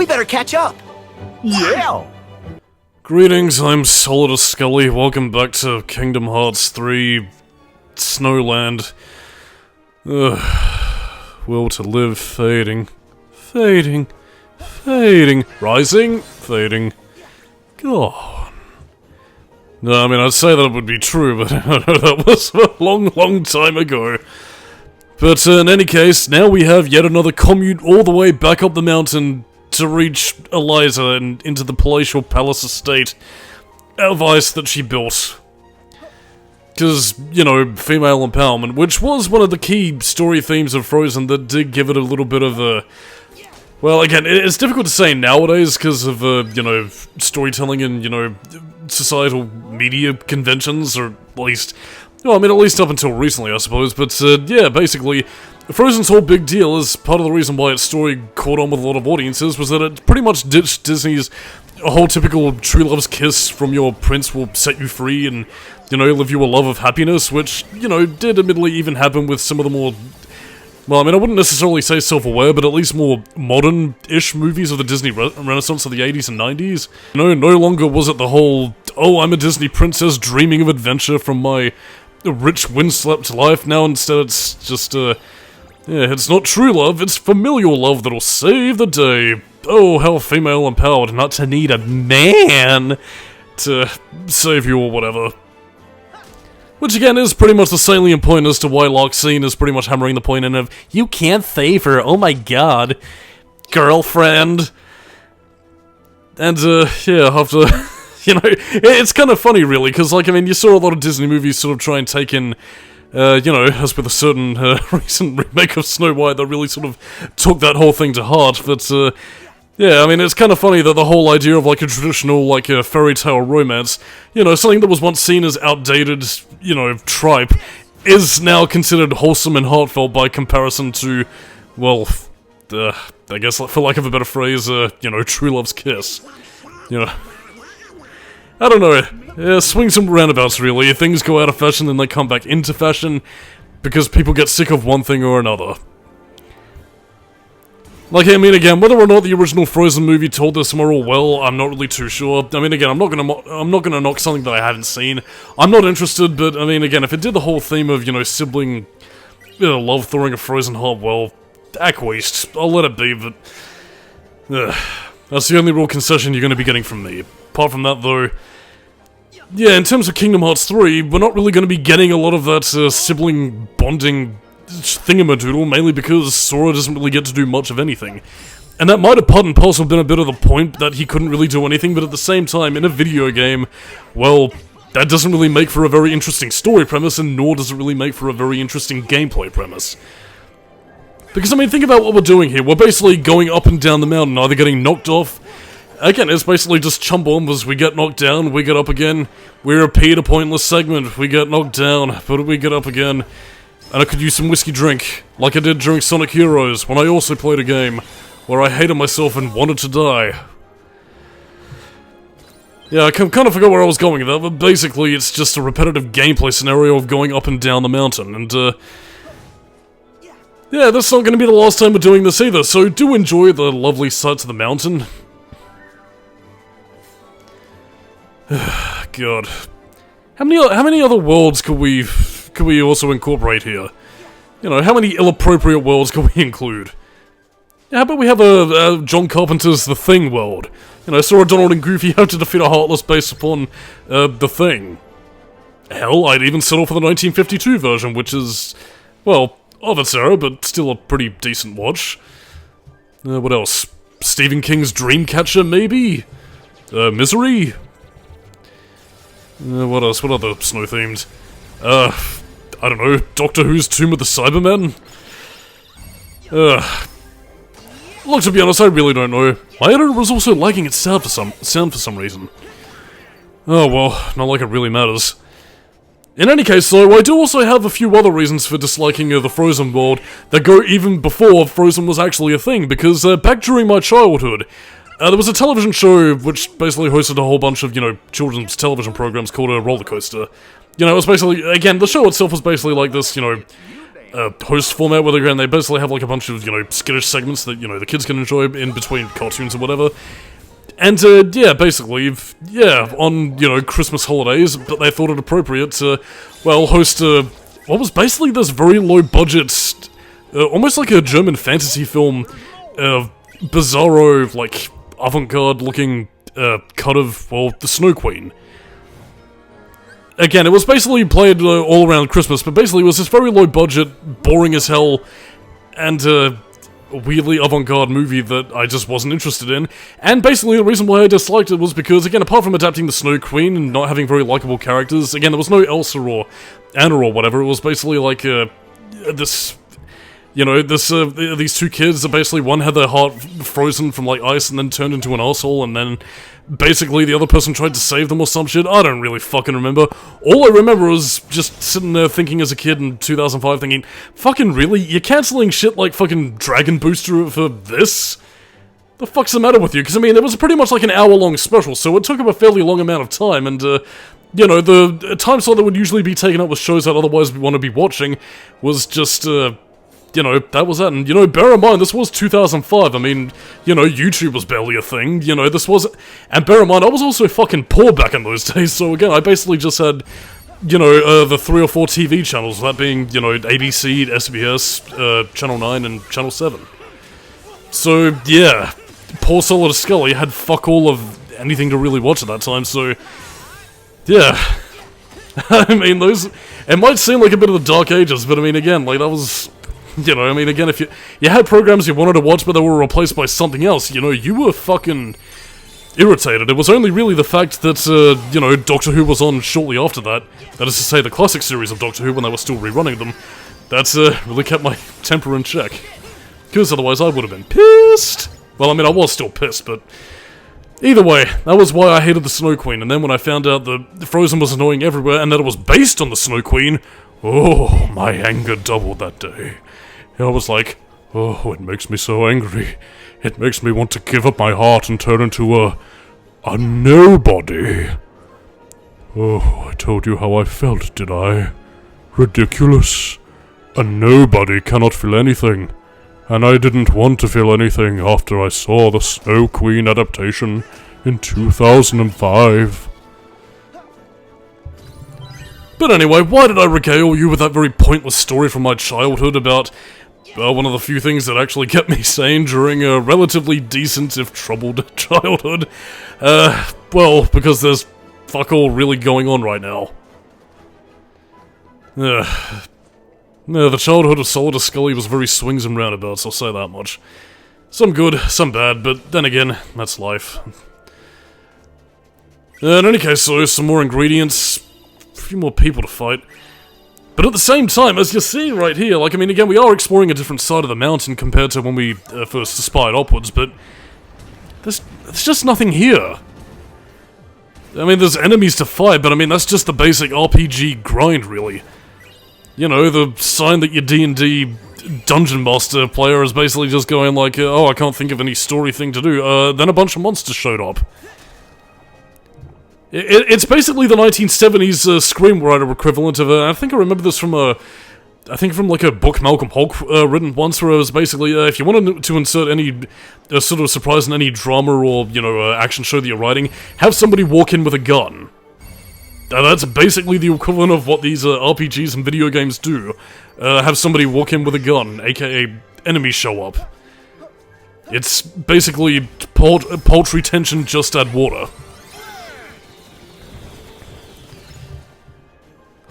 We better catch up. Yeah! Greetings, I'm Solidus-Skully. Welcome back to Kingdom Hearts 3 Snowland. Will to live, fading. Fading. Fading. Rising, fading. Gone. No, I mean, I'd say that would be true, but that was a long time ago. But in any case, now we have yet another commute all the way back up the mountain to reach Eliza and into the palatial palace estate of ice that she built. Because, you know, female empowerment, which was one of the key story themes of Frozen that did give it a little bit of a... Well, again, it's difficult to say nowadays because of, you know, storytelling and, you know, societal media conventions, or at least... Well, I mean, at least up until recently, I suppose, but, yeah, basically, Frozen's whole big deal is part of the reason why its story caught on with a lot of audiences was that it pretty much ditched Disney's whole typical true love's kiss from your prince will set you free and, you know, live you a love of happiness, which, you know, did admittedly even happen with some of the more... Well, I mean, I wouldn't necessarily say self-aware, but at least more modern-ish movies of the Disney Renaissance of the 80s and 90s. You know, no longer was it the whole, oh, I'm a Disney princess dreaming of adventure from my rich, windswept life. Now instead it's just, yeah, it's not true love, it's familial love that'll save the day. Oh, how female empowered not to need a man to save you or whatever. Which again is pretty much the salient point as to why Larxene is pretty much hammering the point in of, you can't save her, oh my god, girlfriend. And, yeah, after... You know, it's kind of funny, really, because, like, I mean, you saw a lot of Disney movies sort of try and take in, you know, as with a certain recent remake of Snow White that really sort of took that whole thing to heart, but, yeah, I mean, it's kind of funny that the whole idea of, like, a traditional, like, a fairy tale romance, you know, something that was once seen as outdated, you know, tripe, is now considered wholesome and heartfelt by comparison to, well, I guess, for lack of a better phrase, you know, true love's kiss. You know... I don't know, yeah, swings and roundabouts really. Things go out of fashion then they come back into fashion because people get sick of one thing or another. Like, I mean, again, whether or not the original Frozen movie told this moral well, I'm not really too sure. I mean, again, I'm not gonna knock something that I haven't seen. I'm not interested, but, I mean, again, if it did the whole theme of, you know, sibling love throwing a frozen heart, well, acquiesced. I'll let it be, but... that's the only real concession you're gonna be getting from me. Apart from that, though... Yeah, in terms of Kingdom Hearts 3, we're not really going to be getting a lot of that sibling bonding thingamadoodle, mainly because Sora doesn't really get to do much of anything. And that might have part and parcel been a bit of the point that he couldn't really do anything, but at the same time, in a video game, well, that doesn't really make for a very interesting story premise, and nor does it really make for a very interesting gameplay premise. Because, I mean, think about what we're doing here. We're basically going up and down the mountain, either getting knocked off. Again, it's basically just chum bombers. We get knocked down, we get up again, we repeat a pointless segment, we get knocked down, but we get up again. And I could use some whiskey drink, like I did during Sonic Heroes, when I also played a game where I hated myself and wanted to die. Yeah, I kind of forgot where I was going with that, but basically it's just a repetitive gameplay scenario of going up and down the mountain, and yeah, that's not going to be the last time we're doing this either, so do enjoy the lovely sights of the mountain. God, how many other worlds could we also incorporate here? You know, how many ill-appropriate worlds can we include? Yeah, how about we have a John Carpenter's The Thing world? You know, Sora, Donald, and Goofy have to defeat a Heartless based upon The Thing. Hell, I'd even settle for the 1952 version, which is, well, of its era, but still a pretty decent watch. What else? Stephen King's Dreamcatcher, maybe? Misery? What else? What other snow-themed? I don't know, Doctor Who's Tomb of the Cybermen? Look, to be honest, I really don't know. My editor was also liking its sound for some reason. Oh well, not like it really matters. In any case, though, I do also have a few other reasons for disliking the Frozen world that go even before Frozen was actually a thing, because back during my childhood, there was a television show which basically hosted a whole bunch of, you know, children's television programs called a roller coaster. You know, it was basically, again, the show itself was basically like this, you know, host format where they basically have like a bunch of, you know, skittish segments that, you know, the kids can enjoy in between cartoons or whatever. And, yeah, basically, on, you know, Christmas holidays, but they thought it appropriate to, well, host, what was basically this very low-budget, almost like a German fantasy film, bizarro, like, avant-garde-looking, cut of, well, the Snow Queen. Again, it was basically played all around Christmas, but basically it was this very low-budget, boring as hell, and, weirdly avant-garde movie that I just wasn't interested in, and basically the reason why I disliked it was because, again, apart from adapting the Snow Queen and not having very likable characters, again, there was no Elsa or Anna or whatever, it was basically like, this, you know, these two kids that basically one had their heart frozen from, like, ice and then turned into an arsehole, and then basically the other person tried to save them or some shit. I don't really fucking remember. All I remember was just sitting there thinking as a kid in 2005 thinking, fucking really? You're cancelling shit like fucking Dragon Booster for this? The fuck's the matter with you? Because, I mean, it was pretty much like an hour-long special, so it took up a fairly long amount of time, and, you know, the time slot that would usually be taken up with shows that otherwise we want to be watching was just, you know, that was that, and, you know, bear in mind, this was 2005, I mean, you know, YouTube was barely a thing, you know, this was, and bear in mind, I was also fucking poor back in those days, so again, I basically just had, you know, the 3 or 4 TV channels, that being, you know, ABC, SBS, Channel 9, and Channel 7. So, yeah, poor Solidus-Skully had fuck all of anything to really watch at that time, so, yeah. I mean, it might seem like a bit of the Dark Ages, but I mean, again, like, that was... You know, I mean, again, if you had programs you wanted to watch, but they were replaced by something else, you know, you were fucking irritated. It was only really the fact that, you know, Doctor Who was on shortly after that, that is to say, the classic series of Doctor Who when they were still rerunning them, that, really kept my temper in check. Because otherwise I would have been pissed! Well, I mean, I was still pissed, but... Either way, that was why I hated the Snow Queen, and then when I found out that Frozen was annoying everywhere, and that it was based on the Snow Queen, oh, my anger doubled that day. I was like, oh, it makes me so angry. It makes me want to give up my heart and turn into a nobody. Oh, I told you how I felt, did I? Ridiculous. A nobody cannot feel anything. And I didn't want to feel anything after I saw the Snow Queen adaptation in 2005. But anyway, why did I regale you with that very pointless story from my childhood about one of the few things that actually kept me sane during a relatively decent, if troubled, childhood? Well, because there's fuck all really going on right now. The childhood of Solidus-Skully was very swings and roundabouts, I'll say that much. Some good, some bad, but then again, that's life. In any case, so, some more ingredients, a few more people to fight. But at the same time, as you're seeing right here, like, I mean, again, we are exploring a different side of the mountain compared to when we first spied upwards, but there's just nothing here. I mean, there's enemies to fight, but I mean, that's just the basic RPG grind, really. You know, the sign that your D&D Dungeon Master player is basically just going like, oh, I can't think of any story thing to do, then a bunch of monsters showed up. It's basically the 1970s screenwriter equivalent of I think I remember this from like a book Malcolm Hulk written once, where it was basically, if you wanted to insert any sort of surprise in any drama or, you know, action show that you're writing, have somebody walk in with a gun. That's basically the equivalent of what these RPGs and video games do. Have somebody walk in with a gun, aka enemies show up. It's basically poultry tension, just add water.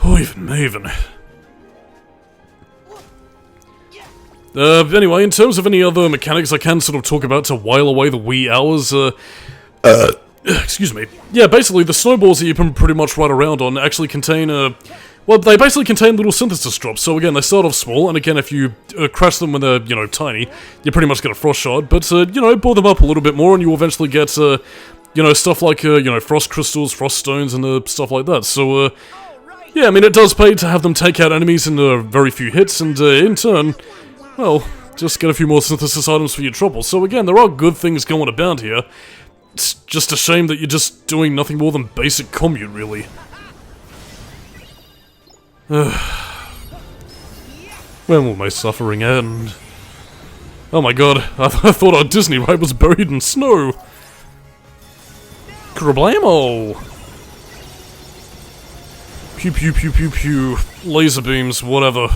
Oh, even Maven. Anyway, in terms of any other mechanics I can sort of talk about to while away the wee hours, excuse me. Yeah, basically, the snowballs that you can pretty much ride around on actually contain, well, they basically contain little synthesis drops, so again, they start off small, and again, if you crash them when they're, you know, tiny, you pretty much get a frost shard, but, you know, boil them up a little bit more, and you eventually get, you know, stuff like, you know, frost crystals, frost stones, and stuff like that, so, yeah, I mean, it does pay to have them take out enemies in very few hits, and in turn, well, just get a few more synthesis items for your trouble. So again, there are good things going about here. It's just a shame that you're just doing nothing more than basic commute, really. When will my suffering end? Oh my god, I thought our Disney ride was buried in snow! Kerblamo! Pew pew pew pew pew. Laser beams, whatever.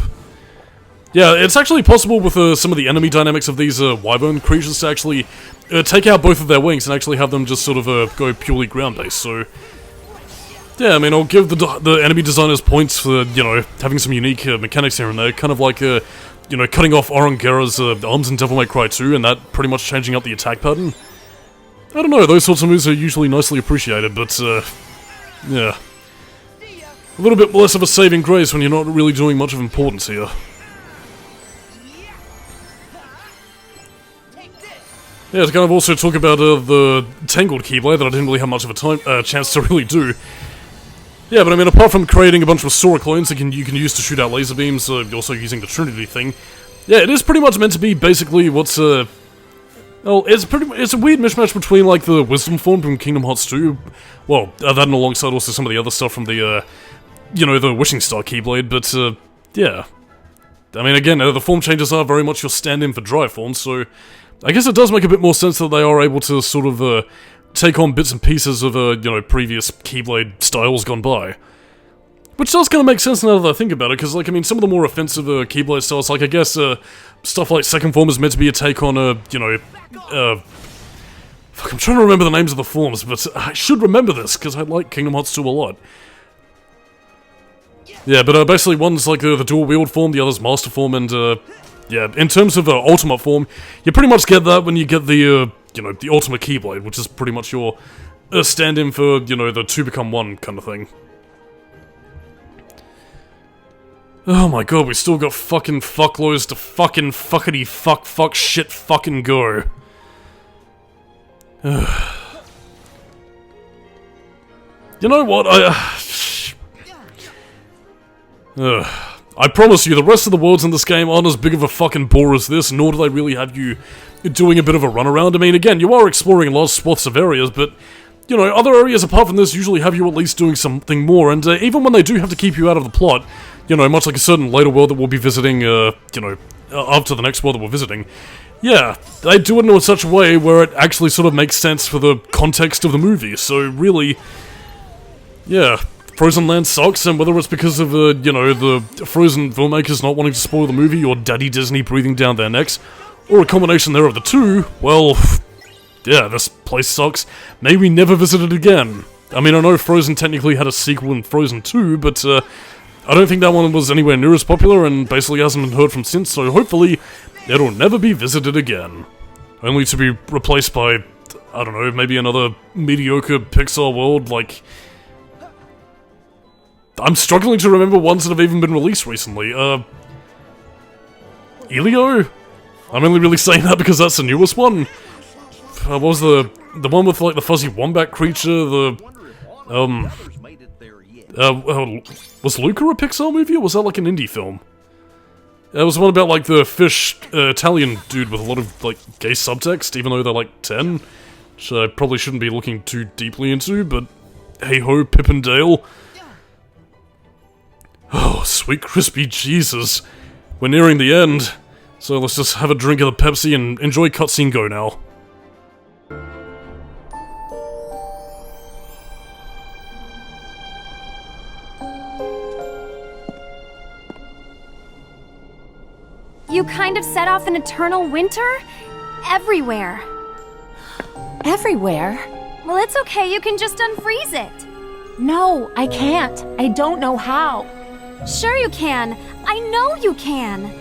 Yeah, it's actually possible with some of the enemy dynamics of these wyvern creatures to actually take out both of their wings and actually have them just sort of go purely ground-based, so... Yeah, I mean, I'll give the enemy designers points for, you know, having some unique mechanics here and there, kind of like, you know, cutting off Orangera's arms in Devil May Cry 2, and that pretty much changing up the attack pattern. I don't know, those sorts of moves are usually nicely appreciated, but, yeah. A little bit less of a saving grace when you're not really doing much of importance here. Yeah, to kind of also talk about the Tangled Keyblade that I didn't really have much of a chance to really do. Yeah, but I mean, apart from creating a bunch of Sora clones that you can use to shoot out laser beams, you're also using the Trinity thing. Yeah, it is pretty much meant to be basically what's well, it's a weird mishmash between like the Wisdom form from Kingdom Hearts 2, well, that and alongside also some of the other stuff from the you know, the Wishing Star Keyblade, but yeah. I mean, again, the form changes are very much your stand-in for Dry Form, so I guess it does make a bit more sense that they are able to sort of take on bits and pieces of, you know, previous Keyblade styles gone by. Which does kind of make sense now that I think about it, because, like, I mean, some of the more offensive Keyblade styles, like, I guess, stuff like Second Form is meant to be a take on, you know, fuck, I'm trying to remember the names of the forms, but I should remember this, because I like Kingdom Hearts 2 a lot. Yeah, but basically one's like the dual-wield form, the other's Master Form, and, yeah, in terms of Ultimate Form, you pretty much get that when you get the, you know, the Ultimate Keyblade, which is pretty much your stand-in for, you know, the two become one kind of thing. Oh my god, we still got fucking fuckloads to fucking fuckity fuck shit fucking go. You know what, I promise you, the rest of the worlds in this game aren't as big of a fucking bore as this, nor do they really have you doing a bit of a runaround. I mean, again, you are exploring large swaths of areas, but, you know, other areas apart from this usually have you at least doing something more, and even when they do have to keep you out of the plot, you know, much like a certain later world that we'll be visiting, you know, after the next world that we're visiting, yeah, they do it in such a way where it actually sort of makes sense for the context of the movie, so really, yeah. Frozen Land sucks, and whether it's because of, you know, the Frozen filmmakers not wanting to spoil the movie, or Daddy Disney breathing down their necks, or a combination there of the two, well, yeah, this place sucks. May we never visit it again. I mean, I know Frozen technically had a sequel in Frozen 2, but, I don't think that one was anywhere near as popular, and basically hasn't been heard from since, so hopefully, it'll never be visited again. Only to be replaced by, I don't know, maybe another mediocre Pixar world, like... I'm struggling to remember ones that have even been released recently. Elio? I'm only really saying that because that's the newest one. What was the one with, like, the fuzzy wombat creature, the... was Luca a Pixar movie, or was that, like, an indie film? It was one about, like, the fish Italian dude with a lot of, like, gay subtext, even though they're, like, 10. Which I probably shouldn't be looking too deeply into, but... Hey-ho, Pip and Dale. Oh, sweet crispy Jesus. We're nearing the end, so let's just have a drink of the Pepsi and enjoy cutscene go now. You kind of set off an eternal winter? Everywhere. Everywhere? Well, it's okay, you can just unfreeze it. No, I can't. I don't know how. Sure you can. I know you can.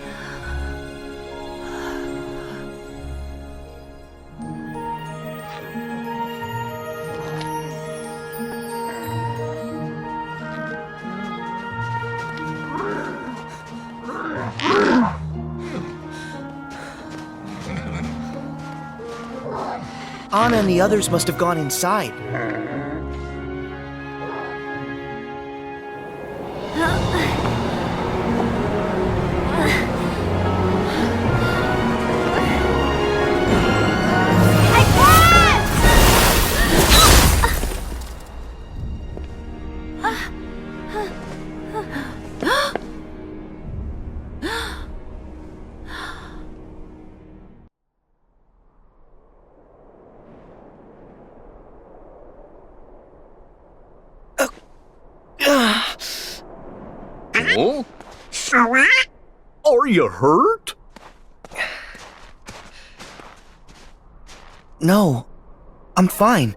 Anna and the others must have gone inside. Oh? Sora? Are you hurt? No, I'm fine.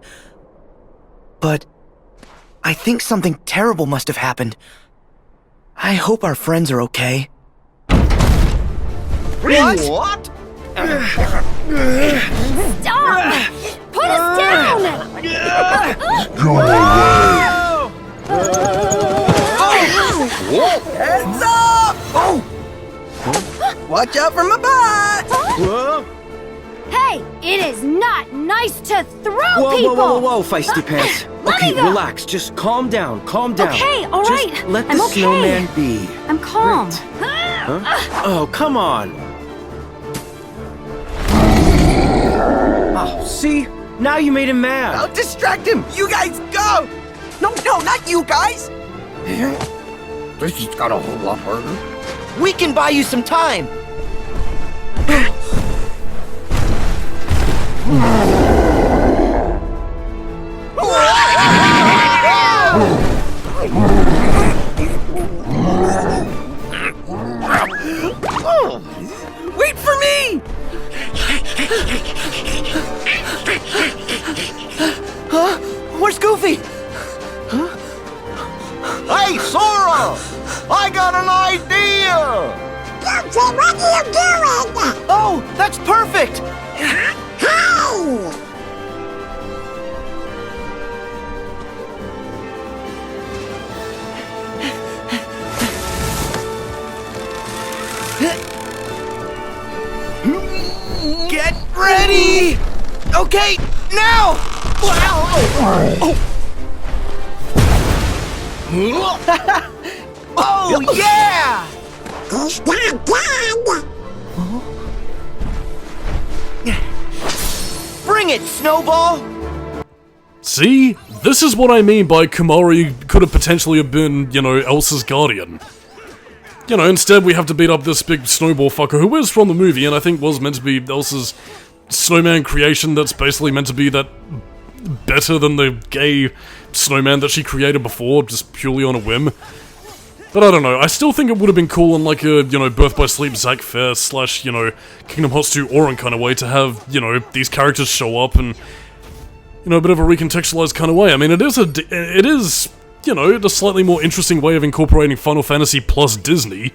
But I think something terrible must have happened. I hope our friends are okay. What? Stop! Put us down! Go away! Heads up! Oh! Watch out for my butt! Hey, it is not nice to throw Whoa, people! whoa, feisty pants. Let me Okay, go. relax. Just calm down, calm down. Okay, all Just right. let the I'm okay. snowman be. I'm calm. Oh, come on. Oh, see? Now you made him mad. I'll distract him! You guys go! No, not you guys! This just got a whole lot harder. We can buy you some time! Wait for me! Huh? Where's Goofy? Hey, Sora! I got an idea! Goofy, what are you doing? Oh, that's perfect! Hey! Get ready! Okay, now! Oh, yeah! He's not dead! Bring it, Snowball! See? This is what I mean by Kimari could have potentially have been, you know, Elsa's guardian. You know, instead we have to beat up this big snowball fucker who is from the movie and I think was meant to be Elsa's snowman creation that's basically meant to be that better than the gay snowman that she created before, just purely on a whim. But I don't know, I still think it would have been cool in like a, you know, Birth by Sleep Zack Fair / you know, Kingdom Hearts 2 Auron kind of way to have, you know, these characters show up and, you know, a bit of a recontextualized kind of way. I mean, it is, you know, a slightly more interesting way of incorporating Final Fantasy plus Disney.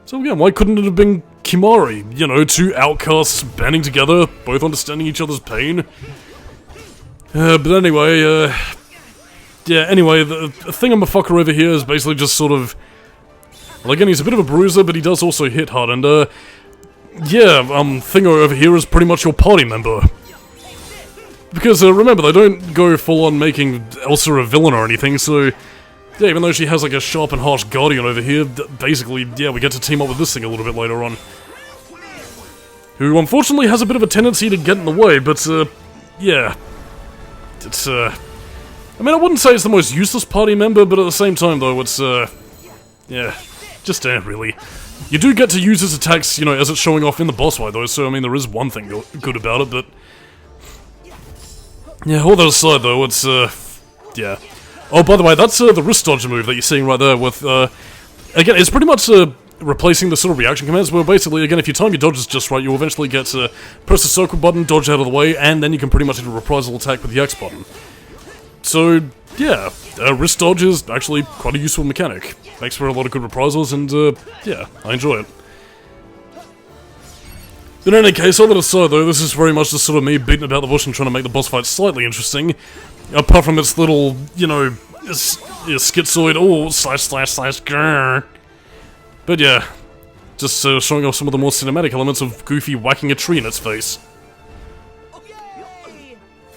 So again, why couldn't it have been Kimari? You know, two outcasts banding together, both understanding each other's pain. But anyway, yeah, anyway, the thingamafucker over here is basically just sort of... Well, again, he's a bit of a bruiser, but he does also hit hard, and, yeah, Thingo over here is pretty much your party member. Because, remember, they don't go full-on making Elsa a villain or anything, so... Yeah, even though she has, like, a sharp and harsh guardian over here, basically, yeah, we get to team up with this thing a little bit later on. Who, unfortunately, has a bit of a tendency to get in the way, but, yeah. It's, I mean, I wouldn't say it's the most useless party member, but at the same time, though, it's, yeah, just, really. You do get to use his attacks, you know, as it's showing off in the boss fight, though, so, I mean, there is one thing good about it, but... Yeah, all that aside, though, it's, yeah. Oh, by the way, that's, the wrist dodge move that you're seeing right there with, again, it's pretty much, replacing the sort of reaction commands, where basically, again, if you time your dodges just right, you'll eventually get to press the circle button, dodge out of the way, and then you can pretty much hit a reprisal attack with the X button. So, yeah, wrist dodge is actually quite a useful mechanic. Makes for a lot of good reprisals, and, yeah, I enjoy it. In any case, all that aside though, this is very much just sort of me beating about the bush and trying to make the boss fight slightly interesting. Apart from its little, you know, schizoid, oh, slash, grrr. But yeah, just showing off some of the more cinematic elements of Goofy whacking a tree in its face.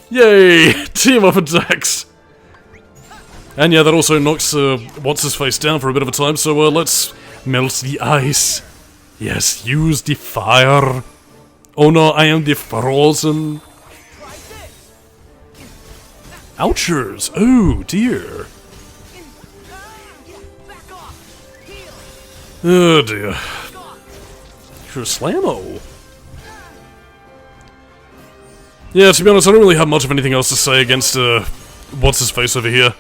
Yay! Team up attacks! And yeah, that also knocks, what's-his-face down for a bit of a time, so let's melt the ice. Yes, use the fire. Oh no, I am the frozen. Ouchers! Oh dear. Oh dear. You're a slammo. Yeah, to be honest, I don't really have much of anything else to say against, what's-his-face over here.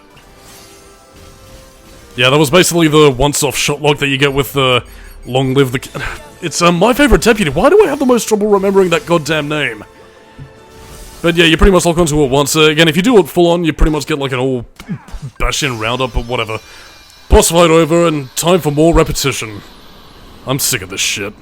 Yeah, that was basically the once-off shot lock that you get with the Long Live the... It's my favorite deputy. Why do I have the most trouble remembering that goddamn name? But yeah, you pretty much lock onto it once. Again, if you do it full-on, you pretty much get like an all bash-in roundup or whatever. Boss fight over, and time for more repetition. I'm sick of this shit.